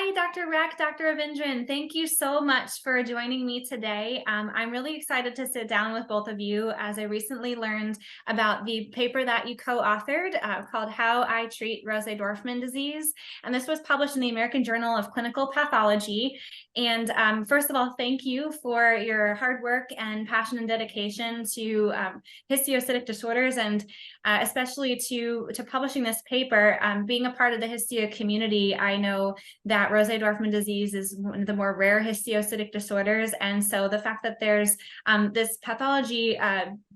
Hi, Dr. Rech, Dr. Ravindran. Thank you so much for joining me today. I'm really excited to sit down with both of you as I recently learned about the paper that you co-authored called How I Treat Rosai-Dorfman Disease. And this was published in the American Journal of Clinical Pathology. And first of all, thank you for your hard work and passion and dedication to histiocytic disorders, and especially to publishing this paper. Being a part of the histio community, I know that Rosai-Dorfman disease is one of the more rare histiocytic disorders. And so the fact that there's this pathology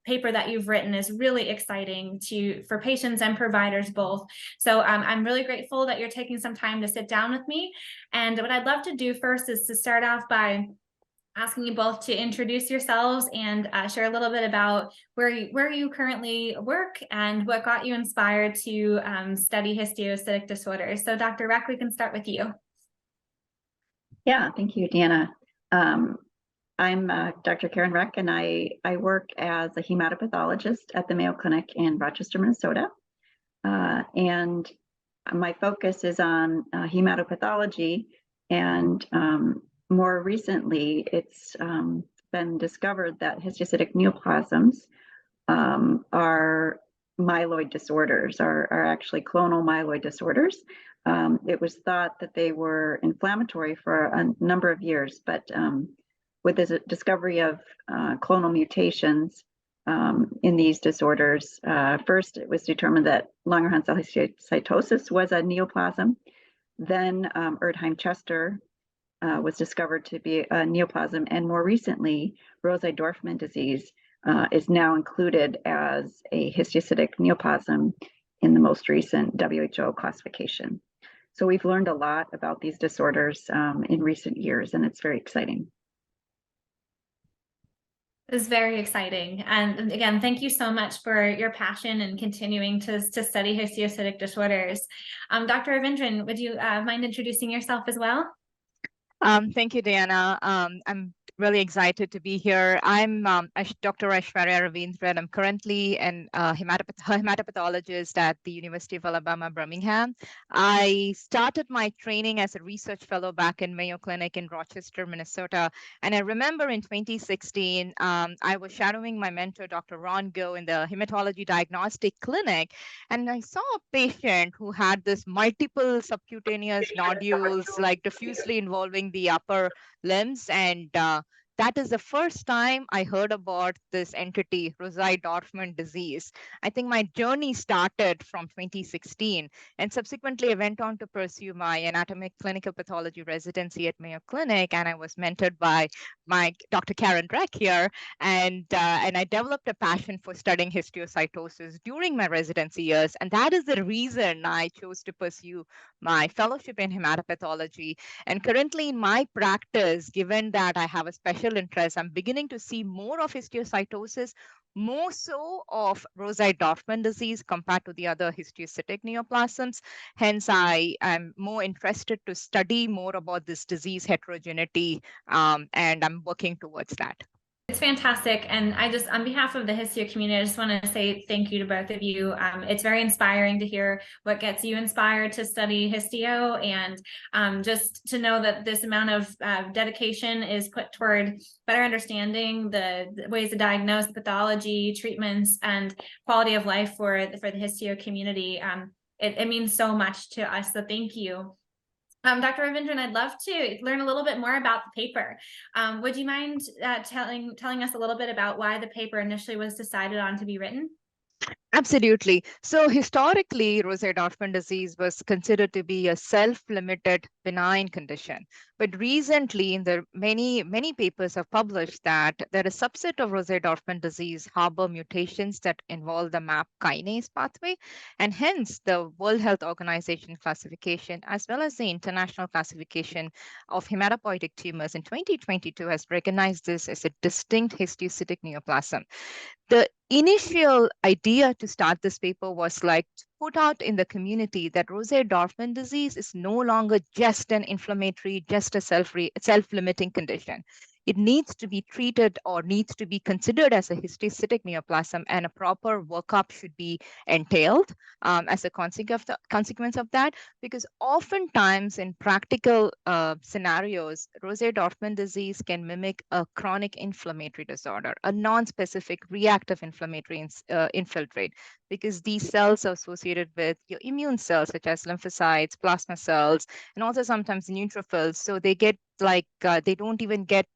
paper that you've written is really exciting for patients and providers both. So I'm really grateful that you're taking some time to sit down with me. And what I'd love to do first is to start off by asking you both to introduce yourselves and share a little bit about where you currently work and what got you inspired to study histiocytic disorders. So Dr. Rech, we can start with you. Yeah, thank you, Deanna. I'm Dr. Karen Rech, and I work as a hematopathologist at the Mayo Clinic in Rochester, Minnesota. And my focus is on hematopathology, and more recently, it's been discovered that histiocytic neoplasms are myeloid disorders, are actually clonal myeloid disorders. It was thought that they were inflammatory for a number of years, but with the discovery of clonal mutations in these disorders, first it was determined that Langerhans cell histiocytosis was a neoplasm. Then Erdheim-Chester was discovered to be a neoplasm, and more recently, Rosai-Dorfman disease is now included as a histiocytic neoplasm in the most recent WHO classification. So we've learned a lot about these disorders in recent years, and it's very exciting. It's very exciting. And again, thank you so much for your passion and continuing to study histiocytic disorders. Dr. Ravindran, would you mind introducing yourself as well? Thank you, Deanna. I'm really excited to be here. I'm Dr. Aishwarya Ravindran. I'm currently a hematopathologist at the University of Alabama, Birmingham. I started my training as a research fellow back in Mayo Clinic in Rochester, Minnesota. And I remember in 2016, I was shadowing my mentor, Dr. Ron Go, in the hematology diagnostic clinic. And I saw a patient who had this multiple subcutaneous nodules, like diffusely involving the upper limbs, and that is the first time I heard about this entity, Rosai-Dorfman disease. I think my journey started from 2016, and subsequently I went on to pursue my anatomic clinical pathology residency at Mayo Clinic, and I was mentored by my Dr. Karen Rech here, and I developed a passion for studying histiocytosis during my residency years, and that is the reason I chose to pursue my fellowship in hematopathology. And currently in my practice, given that I have a special interest, I'm beginning to see more of histiocytosis, more so of Rosai-Dorfman disease compared to the other histiocytic neoplasms. Hence, I am more interested to study more about this disease heterogeneity, and I'm working towards that. It's fantastic. And I just, on behalf of the histio community, I just want to say thank you to both of you. It's very inspiring to hear what gets you inspired to study histio, and just to know that this amount of dedication is put toward better understanding the ways to diagnose pathology, treatments, and quality of life for the histio community. It means so much to us, so thank you. Dr. Ravindran, I'd love to learn a little bit more about the paper. Would you mind telling us a little bit about why the paper initially was decided on to be written? Absolutely. So historically, Rosai-Dorfman disease was considered to be a self-limited benign condition. But recently, in the many papers have published that there are a subset of Rosai-Dorfman disease harbor mutations that involve the MAP kinase pathway. And hence, the World Health Organization classification, as well as the International Classification of Hematopoietic Tumors in 2022, has recognized this as a distinct histiocytic neoplasm. The initial idea to start this paper was like to put out in the community that Rosai-Dorfman disease is no longer just an inflammatory, just a self-limiting condition. it needs to be treated or needs to be considered as a histiocytic neoplasm, and a proper workup should be entailed as a consequence of that, because oftentimes in practical scenarios, Rosai-Dorfman disease can mimic a chronic inflammatory disorder, a non-specific reactive inflammatory infiltrate, because these cells are associated with your immune cells, such as lymphocytes, plasma cells, and also sometimes neutrophils. So they get they don't even get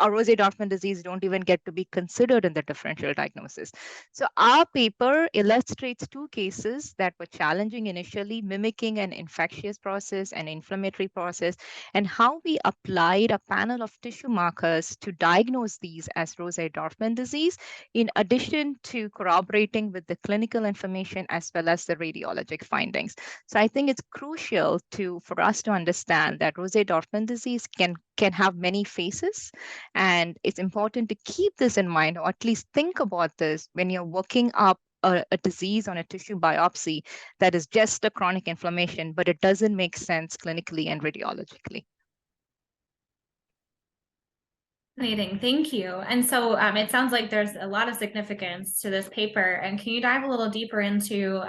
or Rosai-Dorfman disease don't even get to be considered in the differential diagnosis. So our paper illustrates two cases that were challenging initially, mimicking an infectious process, an inflammatory process, and how we applied a panel of tissue markers to diagnose these as Rosai-Dorfman disease, in addition to corroborating with the clinical information as well as the radiologic findings. So I think it's crucial for us to understand that Rosai-Dorfman disease can have many faces, and it's important to keep this in mind, or at least think about this when you're working up a disease on a tissue biopsy that is just a chronic inflammation, but it doesn't make sense clinically and radiologically. Fascinating, thank you. And so it sounds like there's a lot of significance to this paper. And can you dive a little deeper into,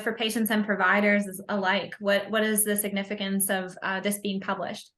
for patients and providers alike, what is the significance of this being published?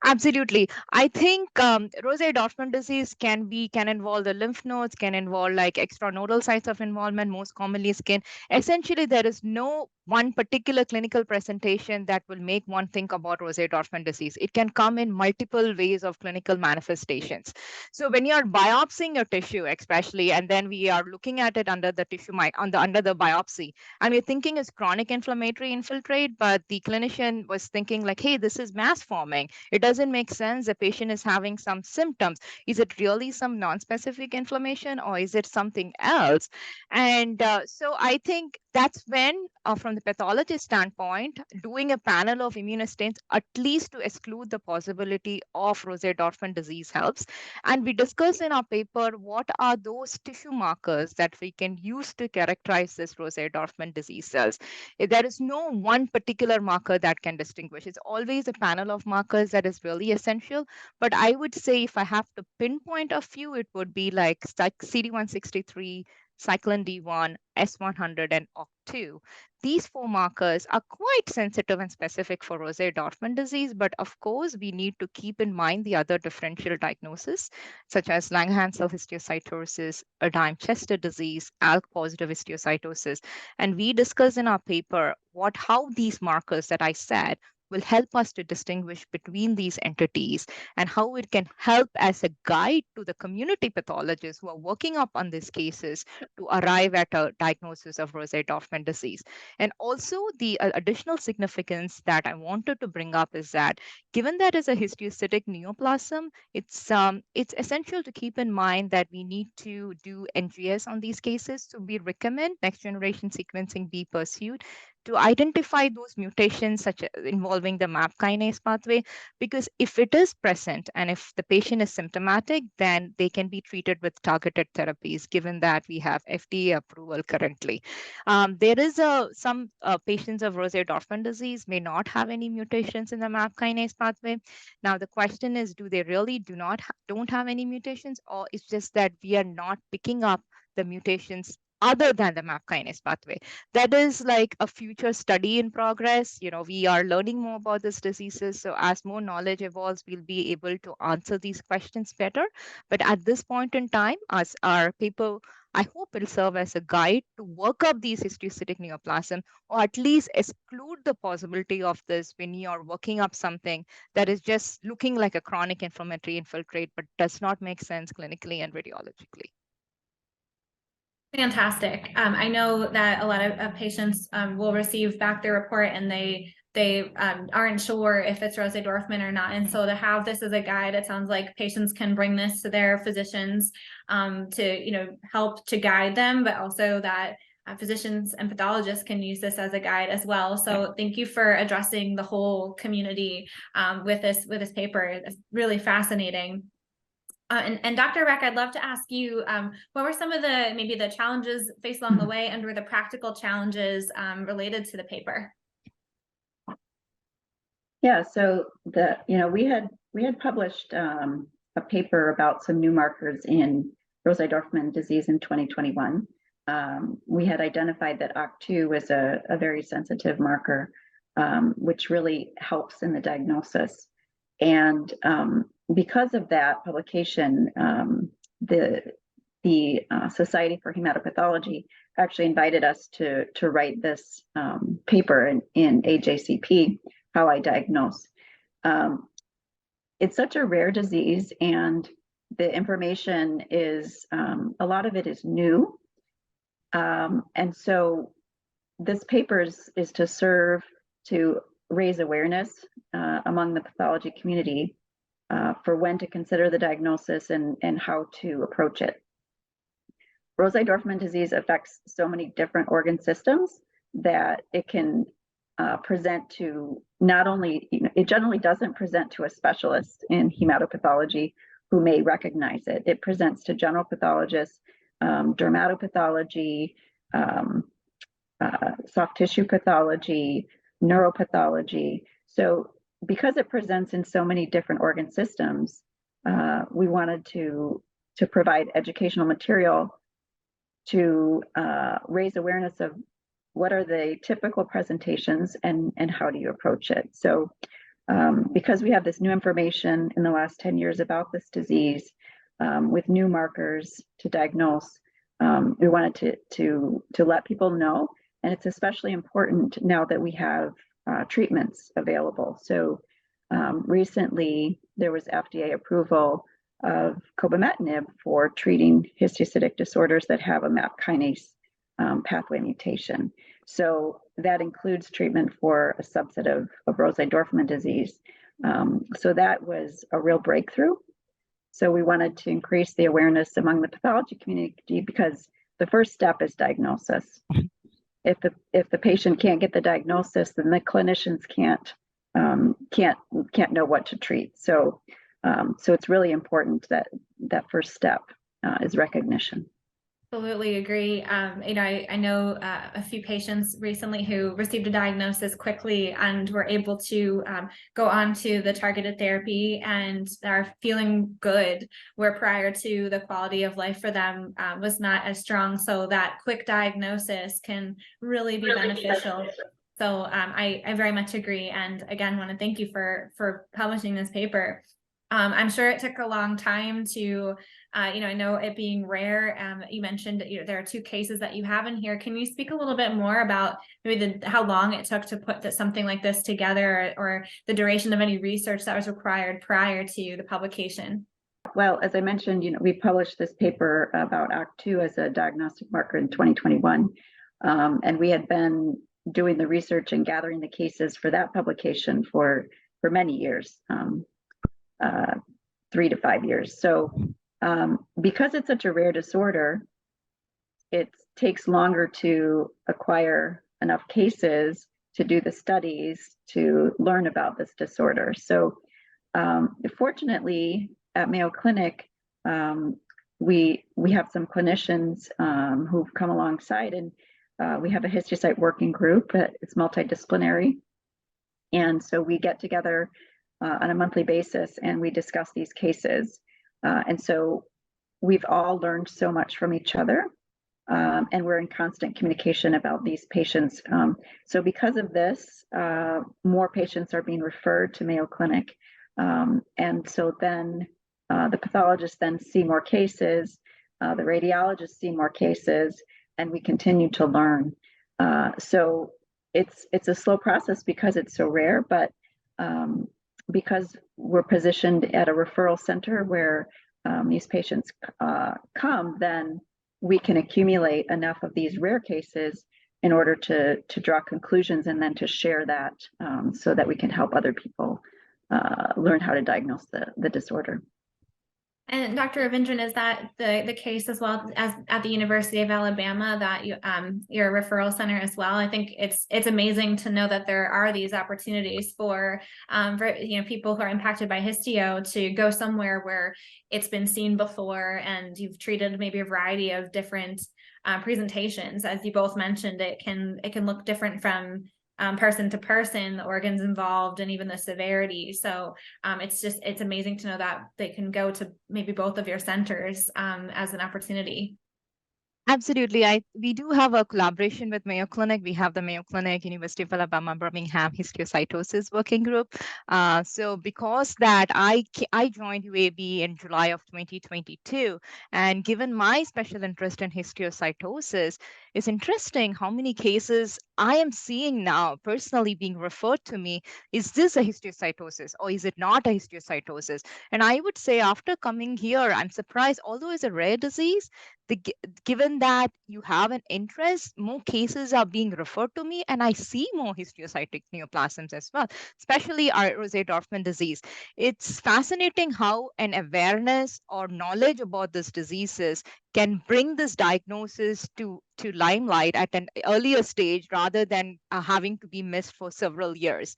Absolutely. I think Rosai-Dorfman disease can involve the lymph nodes, can involve like extranodal sites of involvement, most commonly skin. Essentially, there is no one particular clinical presentation that will make one think about Rosai-Dorfman disease. It can come in multiple ways of clinical manifestations. So when you are biopsying your tissue, especially, and then we are looking at it under the tissue under the biopsy, and we're thinking it's chronic inflammatory infiltrate, but the clinician was thinking like, hey, this is mass forming. It doesn't make sense. The patient is having some symptoms. Is it really some non-specific inflammation, or is it something else? And so I think that's when, from the pathologist standpoint, doing a panel of immunostains, at least to exclude the possibility of Rosai-Dorfman disease, helps. And we discuss in our paper what are those tissue markers that we can use to characterize this Rosai-Dorfman disease cells. There is no one particular marker that can distinguish. It's always a panel of markers that is really essential. But I would say if I have to pinpoint a few, it would be like CD163, cyclin D1, S100, and OCT2. These four markers are quite sensitive and specific for Rosai-Dorfman disease, but of course, we need to keep in mind the other differential diagnoses, such as Langerhans cell histiocytosis, Erdheim-Chester disease, ALK-positive histiocytosis. And we discuss in our paper how these markers that I said will help us to distinguish between these entities, and how it can help as a guide to the community pathologists who are working up on these cases to arrive at a diagnosis of Rosai-Dorfman disease. And also the additional significance that I wanted to bring up is that given that it's a histiocytic neoplasm, it's essential to keep in mind that we need to do NGS on these cases. So we recommend next generation sequencing be pursued to identify those mutations involving the MAP kinase pathway, because if it is present and if the patient is symptomatic, then they can be treated with targeted therapies, given that we have FDA approval currently. There is some patients of Rosai-Dorfman disease may not have any mutations in the MAP kinase pathway. Now, the question is, do they really don't have any mutations, or it's just that we are not picking up the mutations other than the MAP kinase pathway? That is like a future study in progress. We are learning more about these diseases. So as more knowledge evolves, we'll be able to answer these questions better. But at this point in time, as our paper, I hope it'll serve as a guide to work up these histiocytic neoplasm, or at least exclude the possibility of this when you are working up something that is just looking like a chronic inflammatory infiltrate, but does not make sense clinically and radiologically. Fantastic. I know that a lot of patients will receive back their report and they aren't sure if it's Rosai-Dorfman or not. And so to have this as a guide, it sounds like patients can bring this to their physicians to help to guide them, but also that physicians and pathologists can use this as a guide as well. So thank you for addressing the whole community with this paper. It's really fascinating. And Dr. Rech, I'd love to ask you, what were some of maybe the challenges faced along the way, and were the practical challenges related to the paper? Yeah, so we had published a paper about some new markers in Rosai-Dorfman disease in 2021. We had identified that OCT2 was a very sensitive marker, which really helps in the diagnosis. And because of that publication, the Society for Hematopathology actually invited us to write this paper in AJCP, How I Diagnose. It's such a rare disease, and the information is, a lot of it is new. And so this paper is to serve to raise awareness among the pathology community for when to consider the diagnosis and how to approach it. Rosai-Dorfman disease affects so many different organ systems that it can present to not only, it generally doesn't present to a specialist in hematopathology who may recognize it. It presents to general pathologists, dermatopathology, soft tissue pathology, neuropathology. So because it presents in so many different organ systems, we wanted to provide educational material to raise awareness of what are the typical presentations and how do you approach it. So because we have this new information in the last 10 years about this disease with new markers to diagnose, we wanted to let people know. And it's especially important now that we have treatments available. So recently there was FDA approval of cobimetinib for treating histiocytic disorders that have a MAP kinase pathway mutation. So that includes treatment for a subset of Rosai-Dorfman disease. So that was a real breakthrough. So we wanted to increase the awareness among the pathology community because the first step is diagnosis. If the patient can't get the diagnosis, then the clinicians can't know what to treat. So it's really important that first step is recognition. Absolutely agree. I know a few patients recently who received a diagnosis quickly and were able to go on to the targeted therapy and are feeling good, where prior to the quality of life for them was not as strong. So that quick diagnosis can really be beneficial. So I very much agree. And again, want to thank you for publishing this paper. I'm sure it took a long time to, I know it being rare. You mentioned there are 2 cases that you have in here. Can you speak a little bit more about maybe how long it took to put something like this together, or the duration of any research that was required prior to the publication? Well, as I mentioned, we published this paper about OCT2 as a diagnostic marker in 2021, and we had been doing the research and gathering the cases for that publication for many years. 3 to 5 years. So because it's such a rare disorder, it takes longer to acquire enough cases to do the studies to learn about this disorder. So fortunately at Mayo Clinic, we have some clinicians who've come alongside, and we have a histiocyte working group that is multidisciplinary. And so we get together on a monthly basis and we discuss these cases. And so we've all learned so much from each other, and we're in constant communication about these patients. So because of this, more patients are being referred to Mayo Clinic. And so then the pathologists then see more cases, the radiologists see more cases, and we continue to learn. So it's a slow process because it's so rare, but because we're positioned at a referral center where these patients come, then we can accumulate enough of these rare cases in order to draw conclusions and then to share that so that we can help other people learn how to diagnose the disorder. And Dr. Ravindran, is that the case as well as at the University of Alabama, that your referral center as well? I think it's amazing to know that there are these opportunities for people who are impacted by histio to go somewhere where it's been seen before, and you've treated maybe a variety of different presentations. As you both mentioned, it can look different from person to person, the organs involved, and even the severity. So it's amazing to know that they can go to maybe both of your centers as an opportunity. Absolutely. We do have a collaboration with Mayo Clinic. We have the Mayo Clinic, University of Alabama, Birmingham Histiocytosis Working Group. So because that, I joined UAB in July of 2022. And given my special interest in histiocytosis, it's interesting how many cases I am seeing now personally being referred to me. Is this a histiocytosis or is it not a histiocytosis? And I would say after coming here, I'm surprised, although it's a rare disease, given that you have an interest, more cases are being referred to me, and I see more histiocytic neoplasms as well, especially our Rosai-Dorfman disease. It's fascinating how an awareness or knowledge about this diseases can bring this diagnosis to limelight at an earlier stage rather than having to be missed for several years.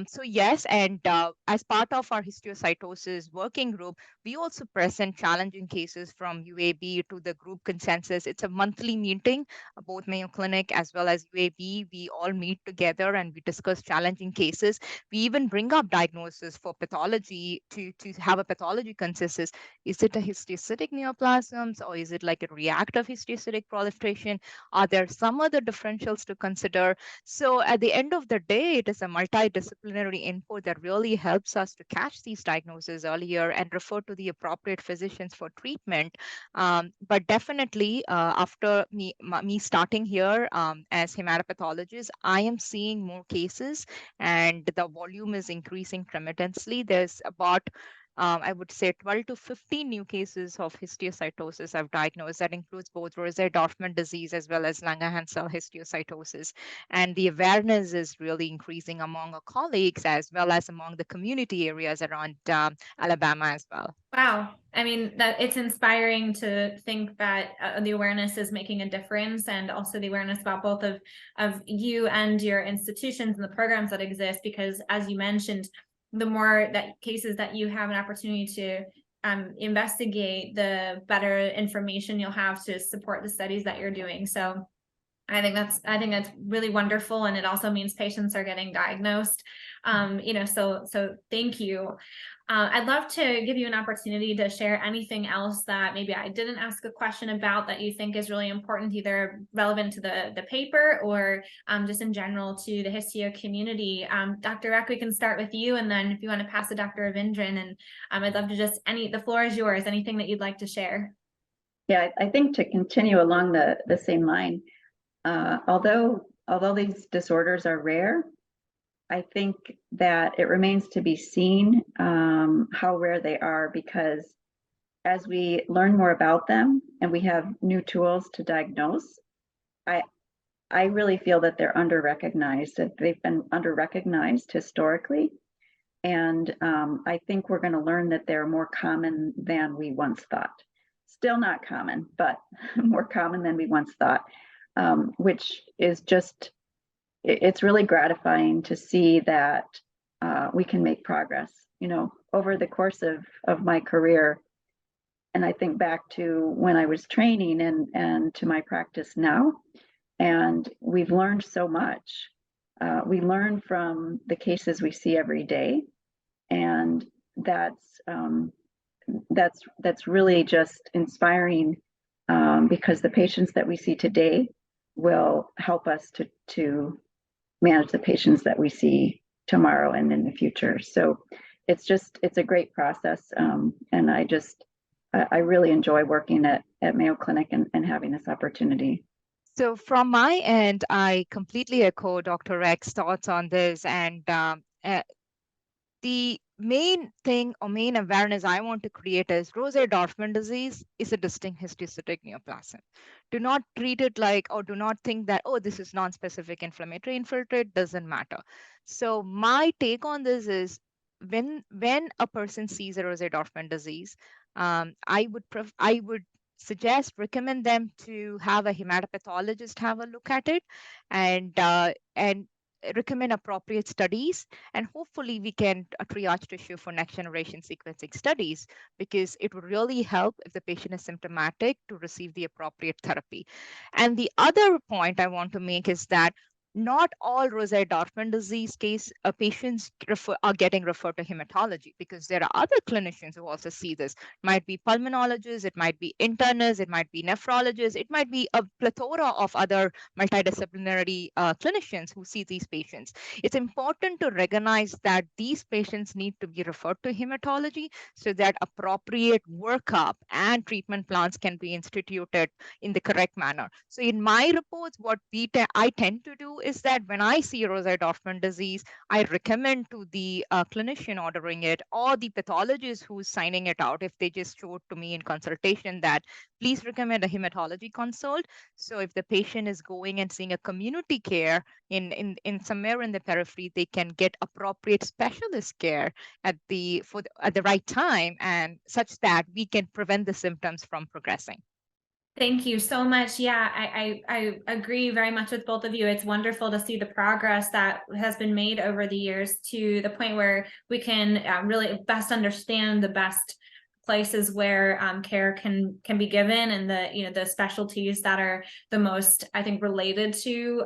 So yes, and as part of our histiocytosis working group, we also present challenging cases from UAB to the group consensus. It's a monthly meeting, both Mayo Clinic as well as UAB. We all meet together and we discuss challenging cases. We even bring up diagnosis for pathology to have a pathology consensus. Is it a histiocytic neoplasms or is it like a reactive histiocytic proliferation? Are there some other differentials to consider? So at the end of the day, it is a multidisciplinary input that really helps us to catch these diagnoses earlier and refer to the appropriate physicians for treatment. But definitely after me starting here as hematopathologist, I am seeing more cases and the volume is increasing tremendously. There's about I would say 12 to 15 new cases of histiocytosis I've diagnosed. That includes both Rosai-Dorfman disease as well as Langerhans cell histiocytosis. And the awareness is really increasing among our colleagues as well as among the community areas around Alabama as well. Wow. I mean, that it's inspiring to think that the awareness is making a difference, and also the awareness about both of you and your institutions and the programs that exist, because as you mentioned, the more that cases that you have an opportunity to investigate, the better information you'll have to support the studies that you're doing. So I think that's really wonderful, and it also means patients are getting diagnosed. So thank you. I'd love to give you an opportunity to share anything else that maybe I didn't ask a question about that you think is really important, either relevant to the paper or just in general to the histio community. Dr. Rech, we can start with you, and then if you want to pass to Dr. Ravindran, and I'd love to the floor is yours. Anything that you'd like to share? Yeah, I think to continue along the same line, although these disorders are rare, I think that it remains to be seen how rare they are, because as we learn more about them and we have new tools to diagnose, I really feel that they're under-recognized, that they've been under-recognized historically. And I think we're going to learn that they're more common than we once thought. Still not common, but more common than we once thought, which is just, it's really gratifying to see that we can make progress, over the course of my career. And I think back to when I was training and to my practice now, and we've learned so much. We learn from the cases we see every day, and that's really just inspiring, because the patients that we see today will help us to manage the patients that we see tomorrow and in the future. So it's a great process, and I really enjoy working at Mayo Clinic and having this opportunity. So from my end, I completely echo Dr. Rech's thoughts on this. And the main thing or main awareness I want to create is Rosai-Dorfman disease is a distinct histiocytic neoplasm. Do not treat it like, or do not think that, oh, this is non-specific inflammatory infiltrate, doesn't matter. So my take on this is when a person sees a Rosai-Dorfman disease, I would recommend them to have a hematopathologist have a look at it and recommend appropriate studies, and hopefully we can triage tissue for next generation sequencing studies, because it would really help if the patient is symptomatic to receive the appropriate therapy. And the other point I want to make is that not all Rosai-Dorfman disease patients are getting referred to hematology, because there are other clinicians who also see this. It might be pulmonologists, it might be internists, it might be nephrologists, it might be a plethora of other multidisciplinary clinicians who see these patients. It's important to recognize that these patients need to be referred to hematology so that appropriate workup and treatment plans can be instituted in the correct manner. So in my reports, what I tend to do is that when I see Rosai-Dorfman disease, I recommend to the clinician ordering it or the pathologist who's signing it out, if they just showed to me in consultation that please recommend a hematology consult. So if the patient is going and seeing a community care in somewhere in the periphery, they can get appropriate specialist care at the right time, and such that we can prevent the symptoms from progressing. Thank you so much. Yeah, I agree very much with both of you. It's wonderful to see the progress that has been made over the years to the point where we can really best understand the best places where care can be given, and the specialties that are the most, I think, related to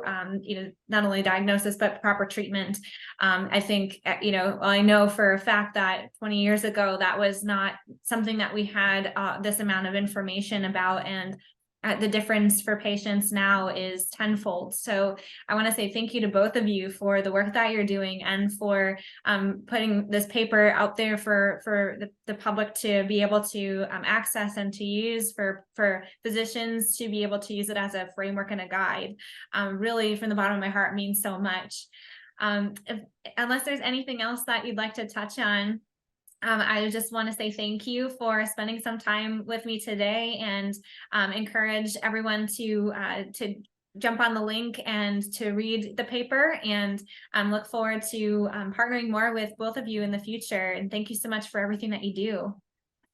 not only diagnosis but proper treatment. I think I know for a fact that 20 years ago that was not something that we had this amount of information about, and the difference for patients now is tenfold. So I want to say thank you to both of you for the work that you're doing, and for putting this paper out there for the public to be able to access and to use, for physicians to be able to use it as a framework and a guide. Really, from the bottom of my heart, means so much. Unless there's anything else that you'd like to touch on, I just want to say thank you for spending some time with me today, and encourage everyone to jump on the link and to read the paper, and look forward to partnering more with both of you in the future. And thank you so much for everything that you do.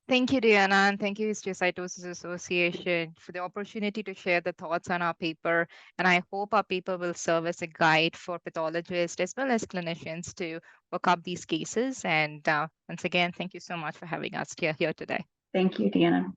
Thank you, Deanna, and thank you, Histiocytosis Association, for the opportunity to share the thoughts on our paper. And I hope our paper will serve as a guide for pathologists as well as clinicians to work up these cases. And once again, thank you so much for having us here today. Thank you, Deanna.